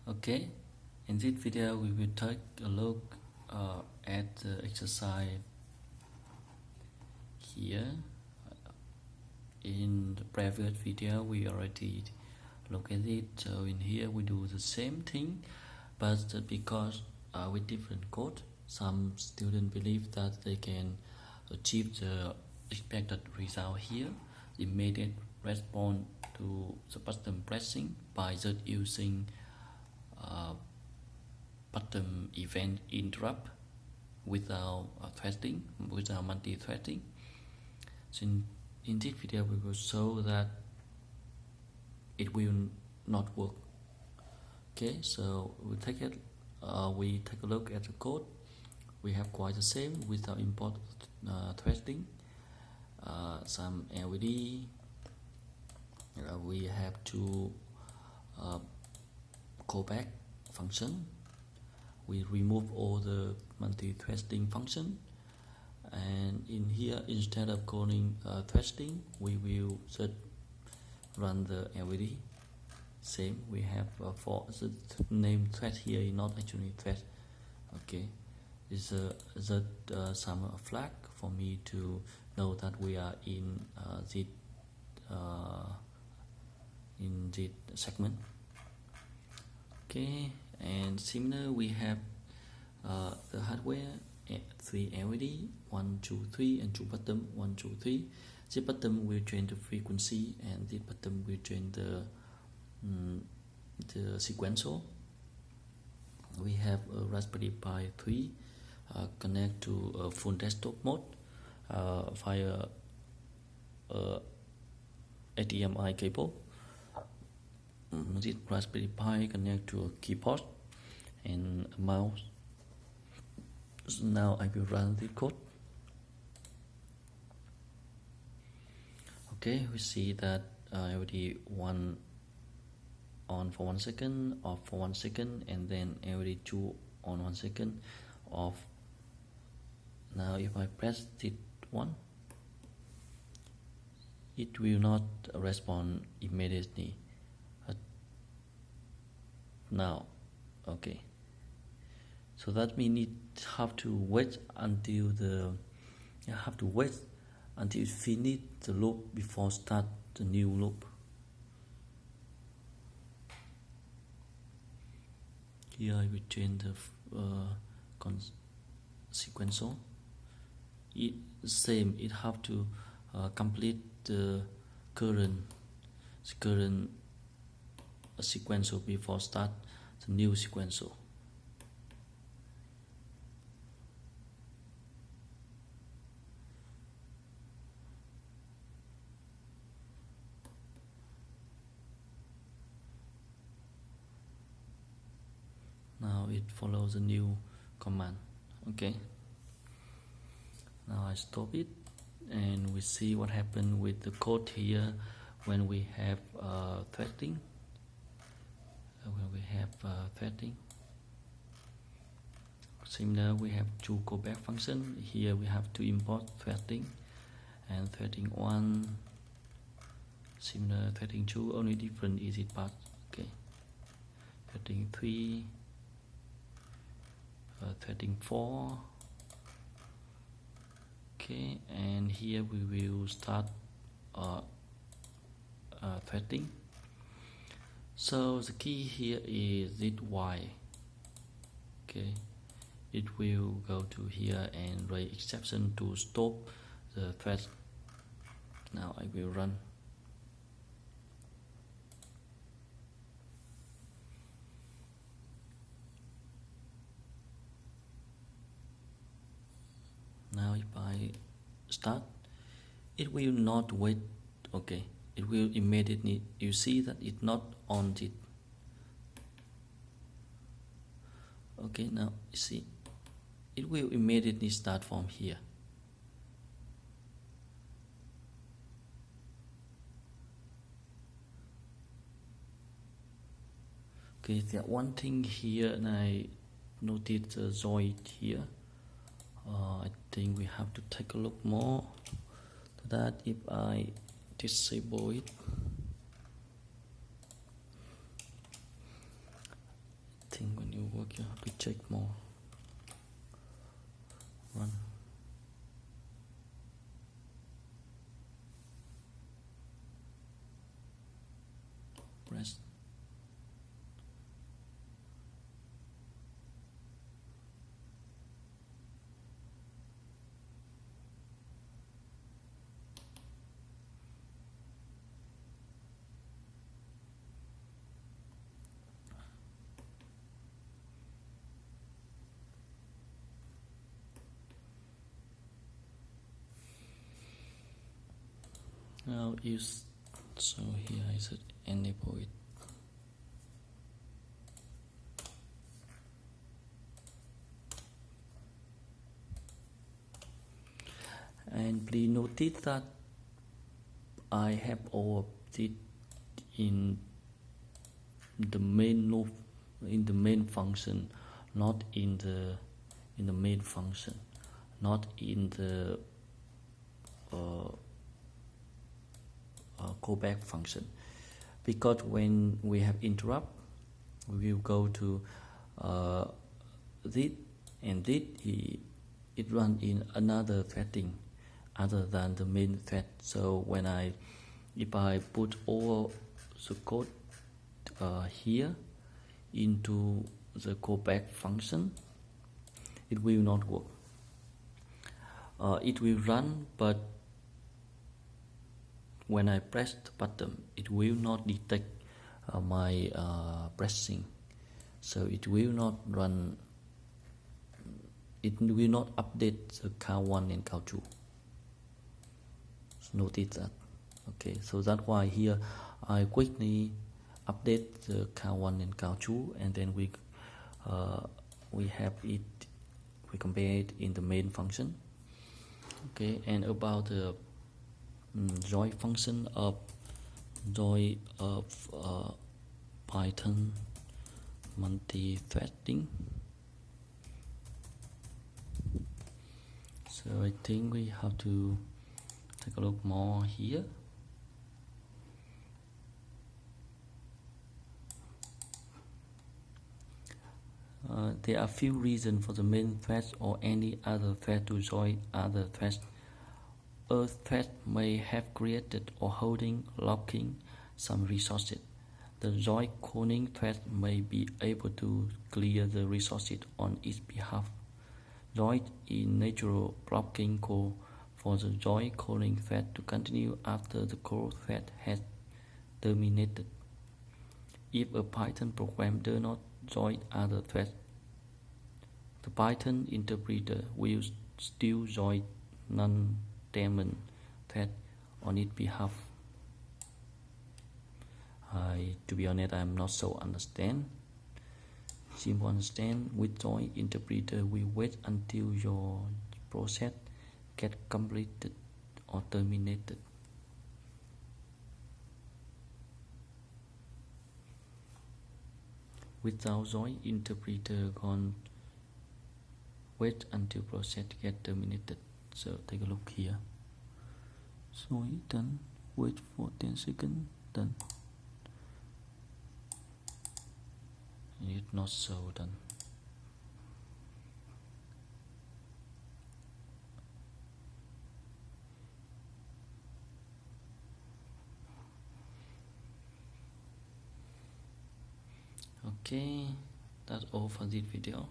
Okay, in this video we will take a look at the exercise here. In the previous video we already look at it, so in here we do the same thing, but because with different code, some students believe that they can achieve the expected result here, immediate response to the button pressing by just using button event interrupt without threading, without multi-threading. So in this video we will show that it will not work. Okay, so we take a look at the code. We have quite the same without import threading. Some LED. We have two callback function. We remove all the multi-threading function, and in here, instead of calling threading, we will just run the LED. Same, we have for the name thread here is not actually thread. Okay, it's some flag for me to know that we are in this segment. Okay, and similar we have the hardware 3 LED 1 2 3 and 2 button 1 2 3. This button will change the frequency and this button will change the sequential. We have a Raspberry Pi 3 connect to a full desktop mode via HDMI cable. This Raspberry Pi connect to a keyboard and a mouse. So now I will run the code. Okay, we see that LED 1 on for 1 second, off for 1 second, and then LED 2 on 1 second, off. Now if I press this one, it will not respond immediately. Now, okay. So that means it have to wait until it finish the loop before start the new loop. Here I will change the sequential. It have to complete the current sequential before start the new sequential. Now it follows the new command. Okay, now I stop it and we see what happened with the code here when we have threading. Similar, we have two callback function. Here we have to import threading and threading 1. Similar, threading 2, only different is it part. Okay, threading 3, threading 4. Okay, and here we will start threading. So the key here is this Y. Okay, it will go to here and raise exception to stop the thread. Now I will run. Now if I start, it will not wait. Okay, it will immediately, you see that it's not on it. Okay, now you see it will immediately start from here. Okay, there one thing here, and I noticed the joint here. I think we have to take a look more to that. If I disable it, think when you work you have to check more. One. Press. Now use, so here I should enable it. And please notice that I have all of it in the main loop, in the main function, not in the main function, not in the callback function, because when we have interrupt, we will go to this, and this it runs in another threading other than the main thread. So when if I put all the code here into the callback function, it will not work. It will run, but when I press the button, it will not detect my pressing, so it will not run. It will not update the count 1 and count 2. So notice that. Okay, so that's why here I quickly update the count 1 and count 2, and then we have it, we compare it in the main function. Okay, and about the join function of Python multi-threading. So I think we have to take a look more here. There are few reasons for the main thread or any other thread to join other threads. A thread may have created or holding locking some resources. The join calling thread may be able to clear the resources on its behalf. Join is natural blocking code for the join calling thread to continue after the call thread has terminated. If a Python program does not join other threads, the Python interpreter will still join non-daemon thread on its behalf. To be honest, I'm not so understand. Simple understand, with join interpreter we wait until your process get completed or terminated. Without join interpreter gone wait until process get terminated. So take a look here. Join done, wait for 10 seconds, done. It's not so done. Okay, that's all for this video.